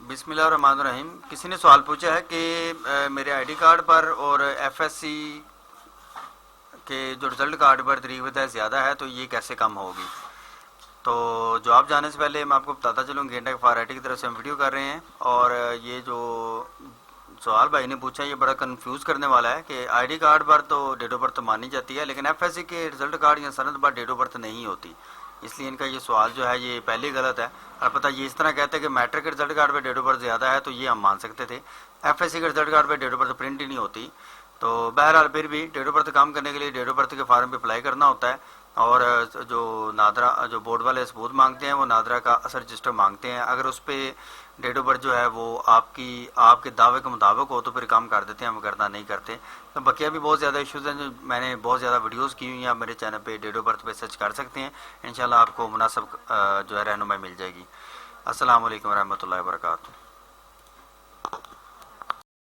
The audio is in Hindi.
बिस्मिल्लाहिर्रहमानिर्रहीम। किसी ने सवाल पूछा है कि मेरे आईडी कार्ड पर और एफएससी के जो रिज़ल्ट कार्ड पर तरीक़ बताए ज़्यादा है, तो ये कैसे कम होगी। तो जवाब जाने से पहले मैं आपको बताता चलूँ, गेंडा फाराइटी की तरफ से हम वीडियो कर रहे हैं। और ये जो सवाल भाई ने पूछा ये बड़ा कंफ्यूज करने वाला है कि आईडी कार्ड पर तो डेट ऑफ बर्थ मानी जाती है, लेकिन एफएससी के रिज़ल्ट कार्ड या सनद पर डेट ऑफ बर्थ नहीं होती। इसलिए इनका ये सवाल जो है ये पहले ही गलत है। अलबत्ता ये इस तरह कहते हैं कि मैट्रिक के रिजल्ट कार्ड पे डेट ऑफ बर्थ ज़्यादा है, तो ये हम मान सकते थे। एफएससी के रिजल्ट कार्ड पे डेट ऑफ बर्थ प्रिंट ही नहीं होती। तो बहरहाल फिर भी डेट ऑफ बर्थ काम करने के लिए डेट ऑफ बर्थ के फॉर्म पे अप्लाई करना होता है। और जो नादरा जो बोर्ड वाले सबूत मांगते हैं वो नादरा का असर रजिस्टर मांगते हैं। अगर उस पर डेट ऑफ बर्थ जो है वो आपके दावे के मुताबिक हो तो फिर काम कर देते हैं, हम करना नहीं करते। तो बकिया भी बहुत ज़्यादा इश्यूज़ हैं जो मैंने बहुत ज़्यादा वीडियोज़ की हुई हैं, आप मेरे चैनल पे डेट ऑफ बर्थ पे सर्च कर सकते हैं। इंशाल्लाह आपको मुनासिब जो है रहनुमाई मिल जाएगी। अस्सलाम वालेकुम रहमतुल्लाहि व बरकातहू।